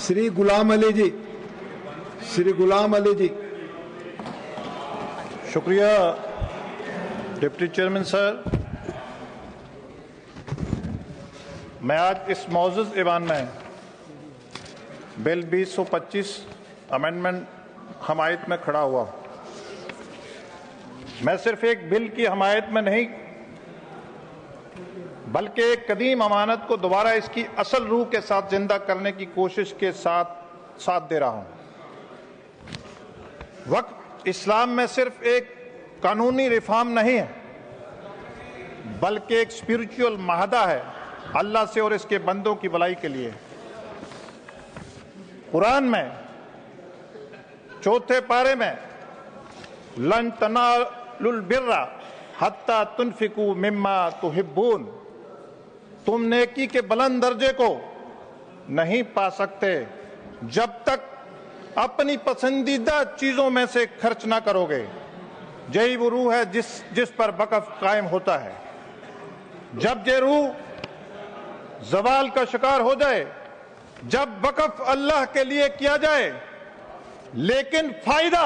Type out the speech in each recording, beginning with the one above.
श्री गुलाम अली जी, श्री गुलाम अली जी। शुक्रिया deputy chairman sir. मैं आज इस मौजूद ईवान में बिल 2025 अमेंडमेंट हमायत में खड़ा हुआ। मैं सिर्फ एक बिल की हमायत में नहीं बल्कि एक कदीम अमानत को दोबारा इसकी असल रूह के साथ जिंदा करने की कोशिश के साथ दे रहा हूं। वक्फ इस्लाम में सिर्फ एक कानूनी रिफॉर्म नहीं है बल्कि एक स्पिरिचुअल माहदा है अल्लाह से और इसके बंदों की भलाई के लिए। कुरान में 4 पारे में लन तनालुल बिर्रा हत्ता तुनफिकू मिम्मा तुहिब्बून, तुम नेकी के बुलंद दर्जे को नहीं पा सकते जब तक अपनी पसंदीदा चीजों में से खर्च ना करोगे। यही वो रूह है जिस पर वक़्फ़ कायम होता है। जब ये रूह ज़वाल का शिकार हो जाए, जब वक़्फ़ अल्लाह के लिए किया जाए लेकिन फायदा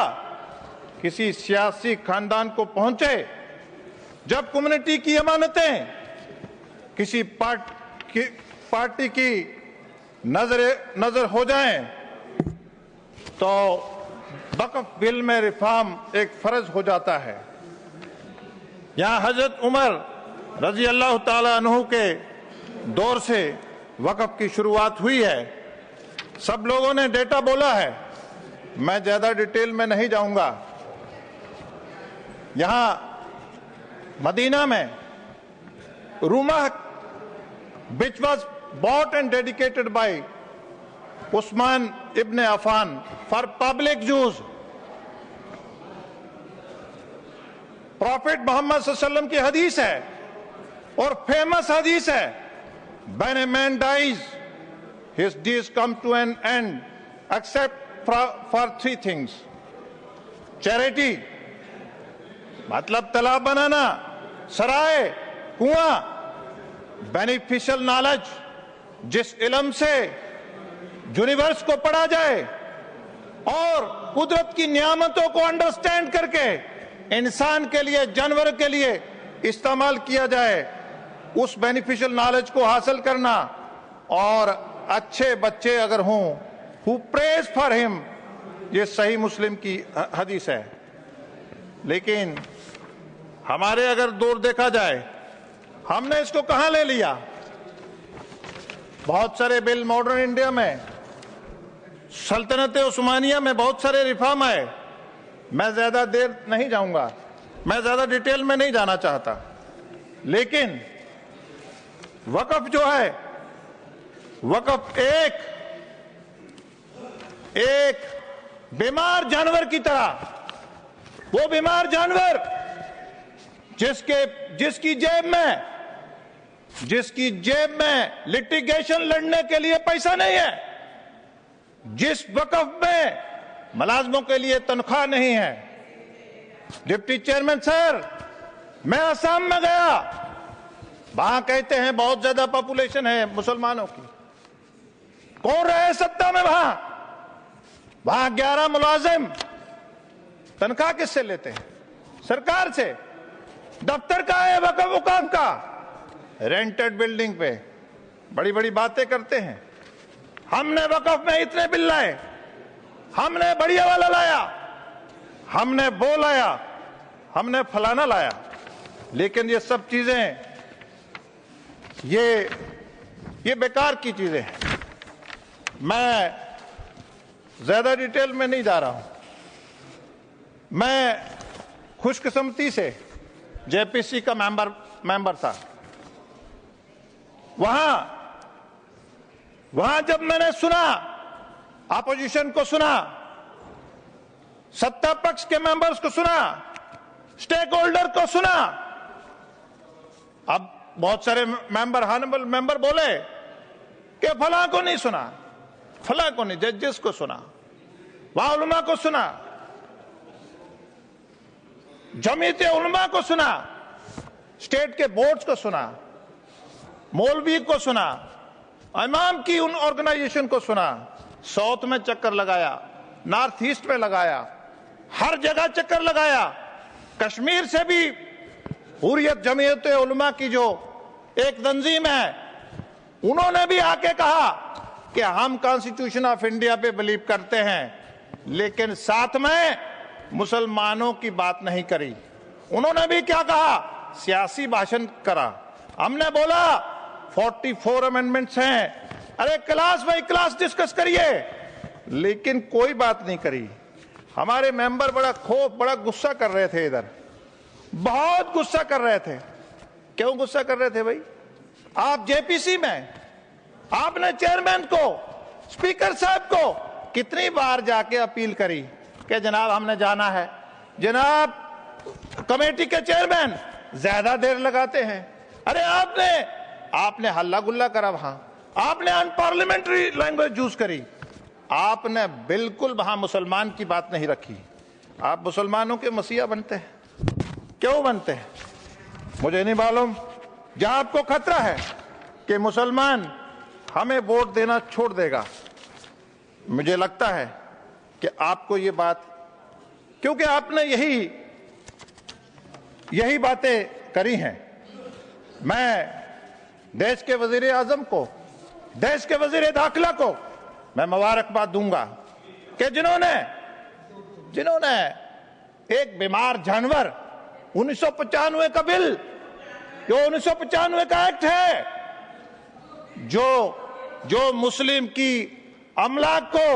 किसी सियासी खानदान को पहुंचे, जब कम्युनिटी की अमानतें किसी पार्टी की नजर हो जाएं, तो वक़्फ़ बिल में रिफॉर्म एक फर्ज हो जाता है। यहां हजरत उमर रजी अल्लाह ताला अन्हु के दौर से वक़्फ़ की शुरुआत हुई है। सब लोगों ने डेटा बोला है, मैं ज्यादा डिटेल में नहीं जाऊंगा। यहां मदीना में Ruma which was bought and dedicated by Usman ibn Affan for public use. Prophet मोहम्मद सल्लल्लाहु अलैहि वसल्लम की हदीस है और फेमस हदीस है, when a man dies his days come to an end except for 3 things: charity मतलब तालाब बनाना, सराय, कुआं, बेनिफिशियल नॉलेज जिस इल्म से यूनिवर्स को पढ़ा जाए और कुदरत की नियामतों को अंडरस्टैंड करके इंसान के लिए, जानवर के लिए इस्तेमाल किया जाए, उस बेनिफिशियल नॉलेज को हासिल करना। और अच्छे बच्चे अगर हों, हु प्रेज फॉर हिम, ये सही मुस्लिम की हदीस है। लेकिन हमारे अगर दौर देखा जाए, हमने इसको कहां ले लिया। बहुत सारे बिल मॉडर्न इंडिया में, सल्तनत उस्मानिया में बहुत सारे रिफॉर्म आए। मैं ज्यादा देर नहीं जाऊंगा, मैं ज्यादा डिटेल में नहीं जाना चाहता। लेकिन वक़्फ़ जो है, वक़्फ़ एक बीमार जानवर की तरह, वो बीमार जानवर जिसकी जेब में लिटिगेशन लड़ने के लिए पैसा नहीं है, जिस वक़्फ़ में मुलाजमों के लिए तनख्वाह नहीं है। डिप्टी चेयरमैन सर, मैं असम में गया, वहां कहते हैं बहुत ज्यादा पॉपुलेशन है मुसलमानों की। कौन रहे सत्ता में वहां 11 मुलाजिम तनख्वाह किससे लेते हैं? सरकार से। दफ्तर का है, वक़्फ़ हुकाम का, रेंटेड बिल्डिंग पे बड़ी बड़ी बातें करते हैं। हमने वक़्फ़ में इतने बिल लाए, हमने बढ़िया वाला लाया, हमने वो लाया, हमने फलाना लाया। लेकिन ये सब चीजें ये बेकार की चीजें हैं। मैं ज्यादा डिटेल में नहीं जा रहा हूं। मैं खुशकिस्मती से जेपीसी का मेंबर था। वहां जब मैंने सुना, अपोजिशन को सुना, सत्ता पक्ष के मेंबर्स को सुना, स्टेक होल्डर को सुना, अब बहुत सारे मेंबर, हॉनरेबल मेंबर बोले कि फलां को नहीं सुना, फलां को नहीं, जजेस को सुना, वहां उलमा को सुना, जमीयत उलमा को सुना, स्टेट के बोर्ड्स को सुना, मौलवी को सुना, इमाम की उन ऑर्गेनाइजेशन को सुना, साउथ में चक्कर लगाया, नॉर्थ ईस्ट में लगाया, हर जगह चक्कर लगाया। कश्मीर से भी हुर्रियत जमीयत उलमा की जो एक तंजीम है, उन्होंने भी आके कहा कि हम कॉन्स्टिट्यूशन ऑफ इंडिया पे बिलीव करते हैं, लेकिन साथ में मुसलमानों की बात नहीं करी। उन्होंने भी क्या कहा, सियासी भाषण करा। हमने बोला 44 अमेंडमेंट्स हैं, अरे क्लास बाई क्लास डिस्कस करिए, लेकिन कोई बात नहीं करी। हमारे मेंबर बड़ा गुस्सा कर रहे थे, इधर बहुत गुस्सा कर रहे थे। क्यों गुस्सा कर रहे थे भाई? आप जेपीसी में आपने चेयरमैन को, स्पीकर साहब को कितनी बार जाके अपील करी कि जनाब हमने जाना है। जनाब कमेटी के चेयरमैन ज्यादा देर लगाते हैं। अरे आपने हल्ला गुल्ला करा, वहां आपने अनपार्लियामेंट्री लैंग्वेज यूज करी, आपने बिल्कुल वहां मुसलमान की बात नहीं रखी। आप मुसलमानों के मसीहा बनते हैं, क्यों बनते हैं मुझे नहीं मालूम। जहां आपको खतरा है कि मुसलमान हमें वोट देना छोड़ देगा, मुझे लगता है कि आपको ये बात, क्योंकि आपने यही बातें करी हैं। मैं देश के वजीर आजम को, देश के वजीर दाखिला को मैं मुबारकबाद दूंगा कि जिन्होंने एक बीमार जानवर 1995 का बिल, जो 1995 का एक्ट है, जो मुस्लिम की अमलाक को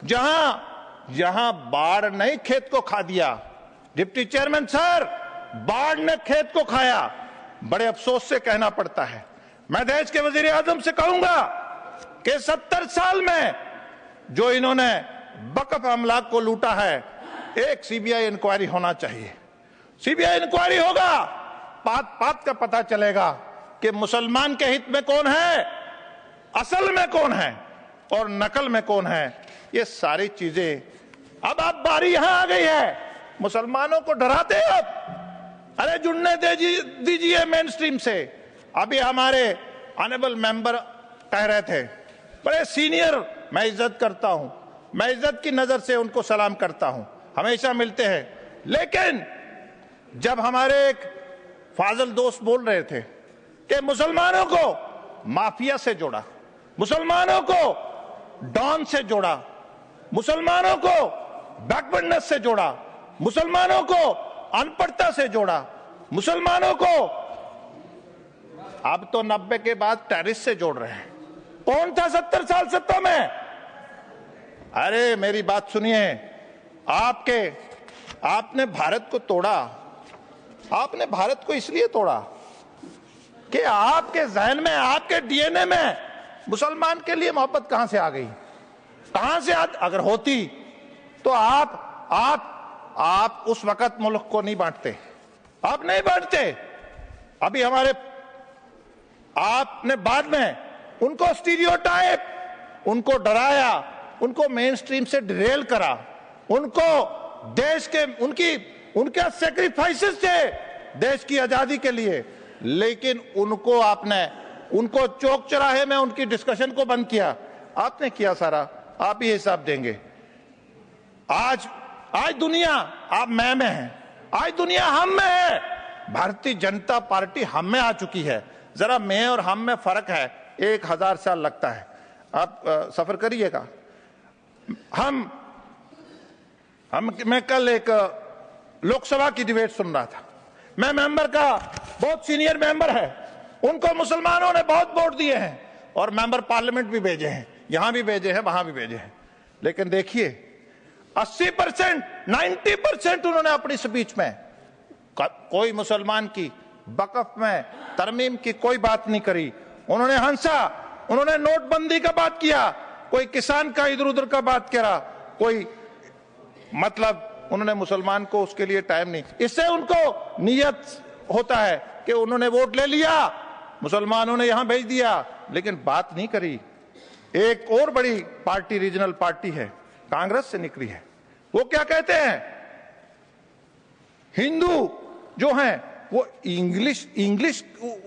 जहां बाढ़ ने खेत को खा दिया। डिप्टी चेयरमैन सर, बाढ़ ने खेत को खाया। बड़े अफसोस से कहना पड़ता है। मैं देश के वजीर आजम से कहूंगा कि 70 साल में जो इन्होंने वक्फ अमलाक को लूटा है, एक सीबीआई इंक्वायरी होना चाहिए। सीबीआई इंक्वायरी होगा, बात का पता चलेगा कि मुसलमान के हित में कौन है, असल में कौन है और नकल में कौन है। ये सारी चीजें अब बारी यहां आ गई है, मुसलमानों को डराते हैं अब। अरे जुड़ने दीजिए मेन स्ट्रीम से। अभी हमारे ऑनरेबल मेंबर कह रहे थे, बड़े सीनियर, मैं इज्जत करता हूं, मैं इज्जत की नजर से उनको सलाम करता हूं, हमेशा मिलते हैं, लेकिन जब हमारे एक फाजल दोस्त बोल रहे थे कि मुसलमानों को माफिया से जोड़ा, मुसलमानों को डॉन से जोड़ा, मुसलमानों को बैकवर्डनेस से जोड़ा, मुसलमानों को अनपढ़ता से जोड़ा, मुसलमानों को अब तो 90 के बाद टेररिस्ट से जोड़ रहे हैं। कौन था 70 साल सत्ता में? अरे मेरी बात सुनिए, आपने भारत को तोड़ा। आपने भारत को इसलिए तोड़ा कि आपके जहन में, आपके डीएनए में मुसलमान के लिए मोहब्बत कहां से आ गई? कहां से अगर होती तो आप उस वक्त मुल्क को नहीं बांटते, आप नहीं बांटते। अभी आपने बाद में उनको स्टीरियोटाइप, उनको डराया, उनको मेन स्ट्रीम से डिरेल करा, उनको देश के उनके सेक्रीफाइसेस थे देश की आजादी के लिए, लेकिन उनको चौक चौराहे में उनकी डिस्कशन को बंद किया। आपने किया सारा, आप ही हिसाब देंगे। आज दुनिया आप मैं में है, आज दुनिया हम में है। भारतीय जनता पार्टी हम में आ चुकी है। जरा मैं और हम में फर्क है, 1000 साल लगता है। आप सफर करिएगा। मैं कल एक लोकसभा की डिबेट सुन रहा था। मैं मेंबर का, बहुत सीनियर मेंबर है, उनको मुसलमानों ने बहुत वोट दिए हैं और मेंबर पार्लियामेंट भी भेजे हैं, यहां भी भेजे हैं, वहां भी भेजे हैं। लेकिन देखिए 80%, 90% उन्होंने अपनी स्पीच में कोई मुसलमान की वक्फ में तरमीम की कोई बात नहीं करी। उन्होंने हंसा, उन्होंने नोटबंदी का बात किया, कोई किसान का इधर उधर का बात करा, कोई मतलब उन्होंने मुसलमान को उसके लिए टाइम नहीं। इससे उनको नियत होता है कि उन्होंने वोट ले लिया, मुसलमानों ने यहां भेज दिया, लेकिन बात नहीं करी। एक और बड़ी पार्टी, रीजनल पार्टी है, कांग्रेस से निकली है, वो क्या कहते हैं? हिंदू जो हैं वो इंग्लिश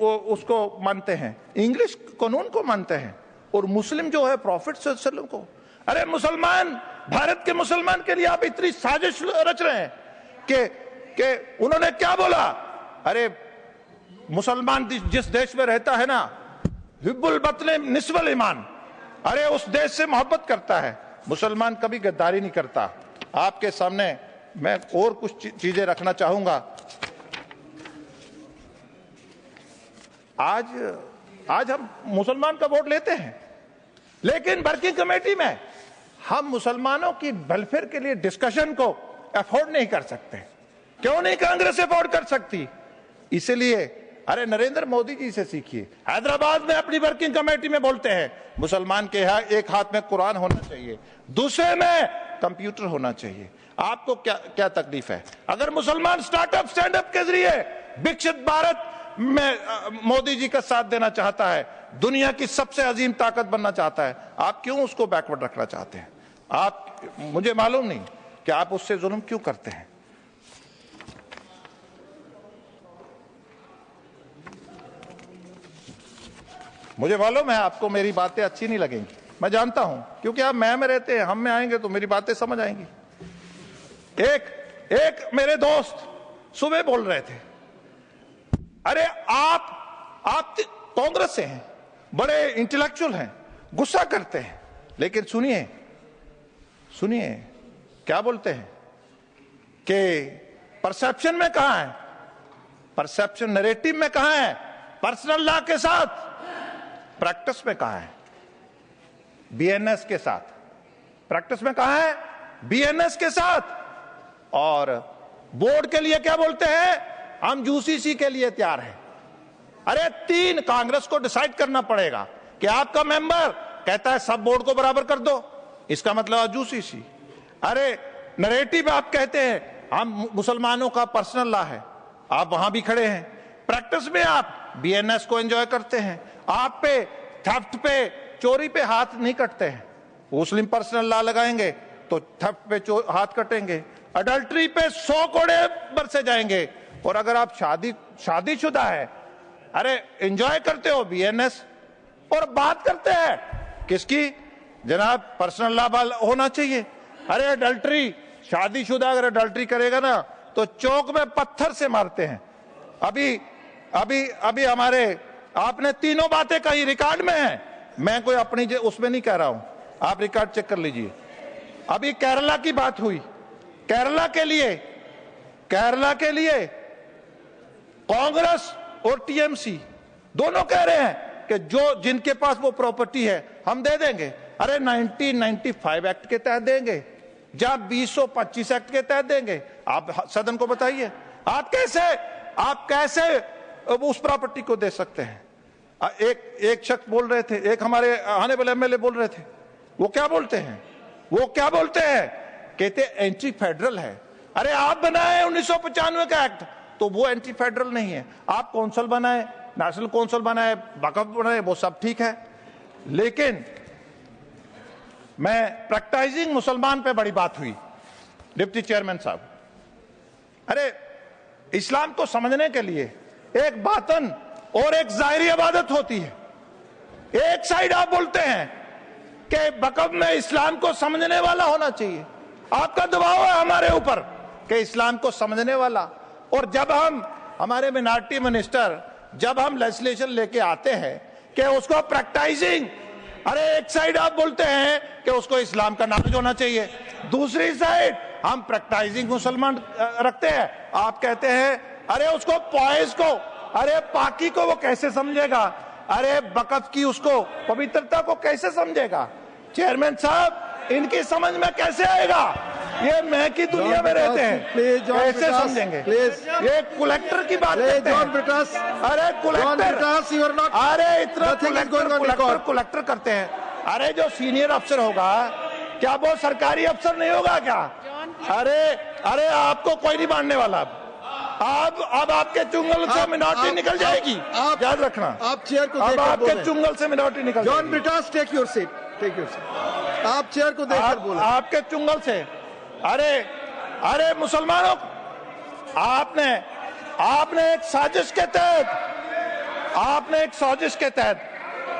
उसको मानते हैं, इंग्लिश कानून को मानते हैं, और मुस्लिम जो है प्रॉफिट सल्लल्लाहु को। अरे मुसलमान, भारत के मुसलमान के लिए आप इतनी साजिश रच रहे हैं कि उन्होंने क्या बोला? अरे मुसलमान जिस देश में रहता है ना, हिब्बुल बतने निस्वल ईमान, अरे उस देश से मोहब्बत करता है। मुसलमान कभी गद्दारी नहीं करता। आपके सामने मैं और कुछ चीजें रखना चाहूंगा। आज हम मुसलमान का वोट लेते हैं, लेकिन वर्किंग कमेटी में हम मुसलमानों की वेलफेयर के लिए डिस्कशन को अफोर्ड नहीं कर सकते। क्यों नहीं कांग्रेस अफोर्ड कर सकती? इसलिए अरे नरेंद्र मोदी जी से सीखिए। हैदराबाद में अपनी वर्किंग कमेटी में बोलते हैं मुसलमान के एक हाथ में कुरान होना चाहिए, दूसरे में कंप्यूटर होना चाहिए। आपको क्या तकलीफ है? अगर मुसलमान स्टार्टअप स्टैंडअप के जरिए विकसित भारत में मोदी जी का साथ देना चाहता है, दुनिया की सबसे अजीम ताकत बनना चाहता है, आप क्यों उसको बैकवर्ड रखना चाहते हैं? मुझे मालूम नहीं कि आप उससे जुल्म क्यों करते हैं। मुझे मालूम है आपको मेरी बातें अच्छी नहीं लगेंगी, मैं जानता हूं, क्योंकि आप मैं में रहते हैं, हम में आएंगे तो मेरी बातें समझ आएंगी। एक मेरे दोस्त सुबह बोल रहे थे, अरे आप कांग्रेस से हैं, बड़े इंटेलेक्चुअल हैं, गुस्सा करते हैं, लेकिन सुनिए क्या बोलते हैं कि परसेप्शन में कहां है, परसेप्शन नैरेटिव में कहां है, पर्सनल लॉ के साथ, प्रैक्टिस में कहां है, बीएनएस के साथ। प्रैक्टिस में कहां है? बीएनएस के साथ। और बोर्ड के लिए क्या बोलते हैं? हम यूसीसी के लिए तैयार हैं। अरे 3 कांग्रेस को डिसाइड करना पड़ेगा कि आपका मेंबर कहता है सब बोर्ड को बराबर कर दो, इसका मतलब यूसीसी। अरे नैरेटिव आप कहते हैं हम मुसलमानों का पर्सनल लॉ है, आप वहां भी खड़े हैं। प्रैक्टिस में आप बीएनएस को एंजॉय करते हैं। आप पे थेफ्ट पे, चोरी पे हाथ नहीं कटते हैं। मुस्लिम पर्सनल लॉ लगाएंगे तो थेफ्ट पे हाथ कटेंगे, अडल्ट्री पे 100 कोड़े बरसे जाएंगे। और अगर आप शादीशुदा है, अरे एंजॉय करते हो बीएनएस, और बात करते हैं किसकी? जनाब पर्सनल लॉ होना चाहिए। अरे अडल्ट्री, शादीशुदा अगर अडल्ट्री करेगा ना तो चौक में पत्थर से मारते हैं। अभी हमारे आपने तीनों बातें कही, रिकॉर्ड में है, मैं कोई अपनी उसमें नहीं कह रहा हूं, आप रिकॉर्ड चेक कर लीजिए। अभी केरला की बात हुई, केरला के लिए कांग्रेस और टीएमसी दोनों कह रहे हैं कि जिनके पास वो प्रॉपर्टी है हम दे देंगे। अरे 1995 एक्ट के तहत देंगे, जब 225 एक्ट के तहत देंगे। आप सदन को बताइए, आप कैसे उस प्रॉपर्टी को दे सकते हैं? एक शख्स बोल रहे थे, एक हमारे आने वाले एमएलए बोल रहे थे, वो क्या बोलते हैं? कहते एंटी फेडरल है। अरे आप बनाए 1995 का एक्ट, तो वो एंटी फेडरल नहीं है। आप कौंसिल बनाए, नेशनल कौंसिल बनाए, वक्फ बनाए, वो सब ठीक है, लेकिन मैं प्रैक्टिसिंग मुसलमान पे बड़ी बात हुई, डिप्टी चेयरमैन साहब। अरे इस्लाम को समझने के लिए एक बातन और एक जाहिरी इबादत होती है। एक साइड आप बोलते हैं कि वक्फ में इस्लाम को समझने वाला होना चाहिए, आपका दबाव है हमारे ऊपर कि इस्लाम को समझने वाला। और जब हमारे मिनॉरिटी मिनिस्टर जब हम लेजिस्लेशन लेके आते हैं कि उसको प्रैक्टिसिंग, अरे एक साइड आप बोलते हैं कि उसको इस्लाम का नॉलेज होना चाहिए, दूसरी साइड हम प्रैक्टिसिंग मुसलमान रखते हैं। आप कहते हैं अरे उसको पॉइज को, अरे पाकी को वो कैसे समझेगा? अरे वक्फ की उसको पवित्रता को कैसे समझेगा? चेयरमैन साहब, इनकी समझ में कैसे आएगा? ये मैं की दुनिया में रहते हैं, कैसे समझेंगे? ये कलेक्टर की बात करते हैं। अरे कलेक्टर, अरे इतना कलेक्टर करते हैं। अरे जो सीनियर अफसर होगा, क्या वो सरकारी अफसर नहीं होगा क्या? अरे आपको कोई नहीं मानने वाला। अब आपके चुंगल से मिनॉरिटी निकल जाएगी, याद रखना। आप चेयर को अब आपके चुंगल से मिनॉरिटी निकल जाएगी। John Brittas, take your seat. आप चेयर को देखकर बोलो। आपके चुंगल से, अरे मुसलमानों, आपने एक साजिश के तहत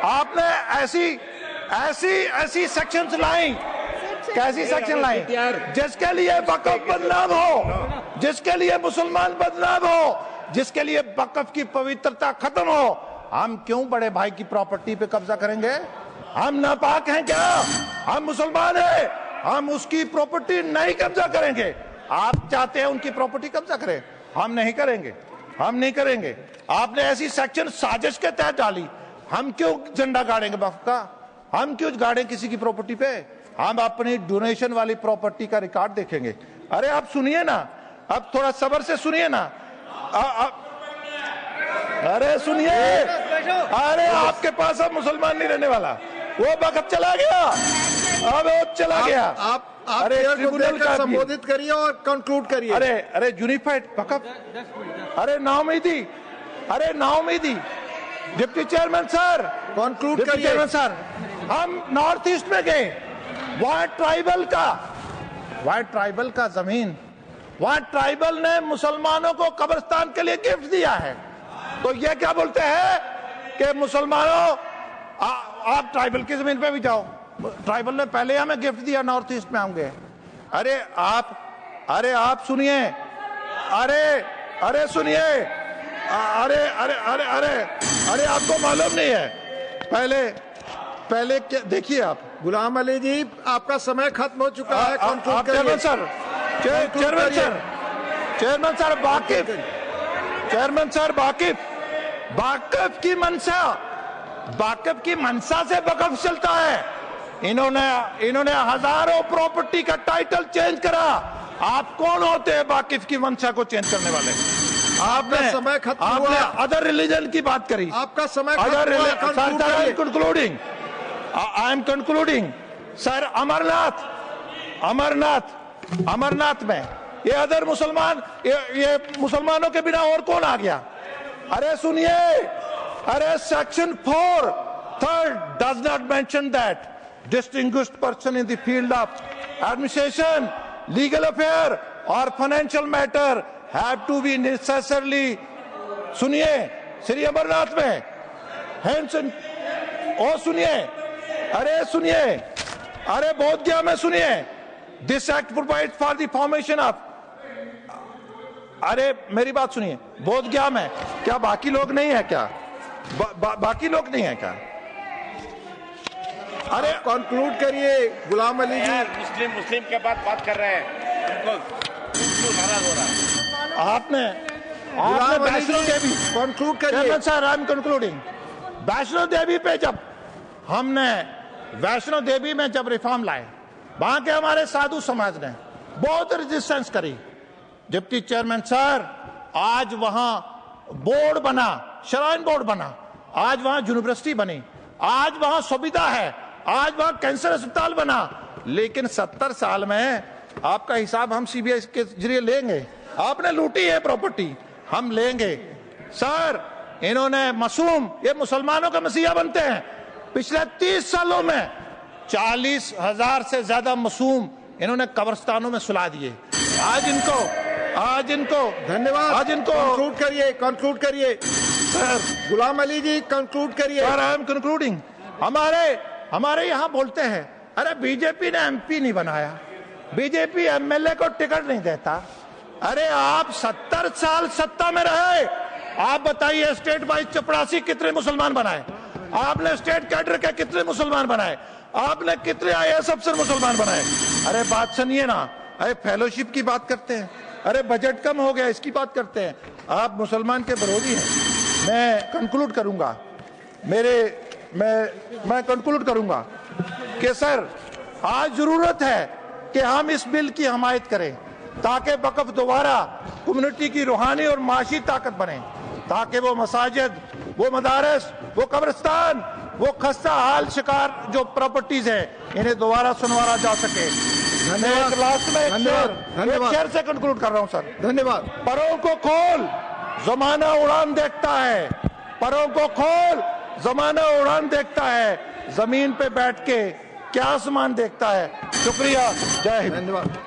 आपने ऐसी सेक्शंस लाएं, कैसी सेक्शन लाएं जिसके लिए वक्फ बदनाम हो, जिसके लिए मुसलमान बदनाम हो, जिसके लिए वक्फ की पवित्रता खत्म हो। हम क्यों बड़े भाई की प्रॉपर्टी पे कब्जा करेंगे? हम नापाक हैं क्या? हम मुसलमान हैं, हम उसकी प्रॉपर्टी नहीं कब्जा करेंगे। आप चाहते हैं उनकी प्रॉपर्टी कब्जा करें, हम नहीं करेंगे, हम नहीं करेंगे। आपने ऐसी सेक्शन साजिश के तहत डाली, हम क्यों झंडा गाड़ेंगे वक्फ का? हम क्यों गाड़ें किसी की प्रॉपर्टी पे? हम अपनी डोनेशन वाली प्रॉपर्टी का रिकॉर्ड देखेंगे। अरे आप सुनिए ना, अब थोड़ा सब्र से सुनिए ना। अरे सुनिए, अरे आपके पास अब मुसलमान नहीं रहने वाला, वो वक्त चला गया, अब वो चला गया। आप अरे ट्रिब्यूनल का संबोधित करिए और कंक्लूड करिए। अरे यूनिफाइड वक्फ, अरे नाउमीदी, अरे नाउमीदी। डिप्टी चेयरमैन सर, कंक्लूड करिए। चेयरमैन सर, हम नॉर्थ ईस्ट में गए, वहां ट्राइबल का जमीन, वहां ट्राइबल ने मुसलमानों को कब्रिस्तान के लिए गिफ्ट दिया है। तो ये क्या बोलते हैं कि मुसलमानों आप ट्राइबल की जमीन पे भी जाओ, ट्राइबल ने पहले हमें गिफ्ट दिया, नॉर्थ ईस्ट में हम गए। अरे आप सुनिए, अरे सुनिए, अरे आपको मालूम नहीं है, पहले क्या देखिए आप। गुलाम अली जी, आपका समय खत्म हो चुका है, कंक्लूड करिए। चेयरमैन सर वाकिफ की मंशा से वक्फ चलता है। इन्होंने हजारों प्रॉपर्टी का टाइटल चेंज करा। आप कौन होते हैं वाकिफ की मंशा को चेंज करने वाले? आपने समय खत्म हुआ। अदर रिलीजन की बात करी, आपका समय खत्म हुआ। I am concluding sir. Amarnath में ये अदर मुसलमान, ये मुसलमानों के बिना और कौन आ गया? अरे सुनिए, अरे section 4(3) does not mention that distinguished person in the field of administration, legal affair or financial matter have to be necessarily। सुनिए, श्री अमरनाथ में हैंसन, ओ सुनिए, अरे बोध गया में सुनिए, this act provide for the formation of. अरे मेरी बात सुनिए, बोध गया में क्या बाकी लोग नहीं है क्या? बाकी लोग नहीं है क्या? अरे कंक्लूड करिए गुलाम अली जी। मुस्लिम के बाद बात कर रहे हैं, नाराज हो रहा है। आपने वैष्णो देवी, कंक्लूड करिए sir. I am concluding. Vaishno Devi पे जब हमने वैष्णो देवी में जब रिफॉर्म लाए, वहां के हमारे साधु समाज ने बहुत रेजिस्टेंस करी। डिप्टी चेयरमैन सर, आज वहां बोर्ड बना, श्राइन बोर्ड बना, आज वहां यूनिवर्सिटी बनी, आज वहां सुविधा है, आज वहां कैंसर अस्पताल बना। लेकिन 70 साल में आपका हिसाब हम सीबीआई के जरिए लेंगे। आपने लूटी है प्रॉपर्टी, हम लेंगे सर। इन्होंने मासूम, ये मुसलमानों का मसीहा बनते हैं। पिछले 30 सालों में 40,000 से ज्यादा मासूम इन्होंने कब्रिस्तानों में सुला दिए। आज इनको धन्यवाद। आज इनको कंक्लूड करिए सर। गुलाम अली जी, कंक्लूड करिए। Sir I am concluding. हमारे यहाँ बोलते हैं, अरे बीजेपी ने एमपी नहीं बनाया, बीजेपी एमएलए को टिकट नहीं देता। अरे आप 70 साल सत्ता में रहे, आप बताइए स्टेट वाइज चपरासी कितने मुसलमान बनाए? आपने स्टेट कैडर के कितने मुसलमान बनाए? आपने कितने IAS अफसर मुसलमान बनाए? अरे बात सुनिए ना, अरे फेलोशिप की बात करते हैं, अरे बजट कम हो गया इसकी बात करते हैं। आप मुसलमान के विरोधी हैं। मैं कंक्लूड करूंगा, मैं कंक्लूड करूंगा कि सर आज जरूरत है कि हम इस बिल की हमायत करें ताकि वक्फ दोबारा कम्युनिटी की रूहानी और माशी ताकत बने, ताकि वो मसाजिद, वो मदारस, वो कब्रिस्तान, वो खस्ता हाल शिकार जो प्रॉपर्टीज है, इन्हें दोबारा सुनवारा जा सके। धन्यवाद। शेर से कंक्लूड कर रहा हूं सर। धन्यवाद। परों को खोल, जमाना उड़ान देखता है। परों को खोल, जमाना उड़ान देखता है। जमीन पे बैठ के क्या आसमान देखता है। शुक्रिया, जय हिंद। धन्यवाद।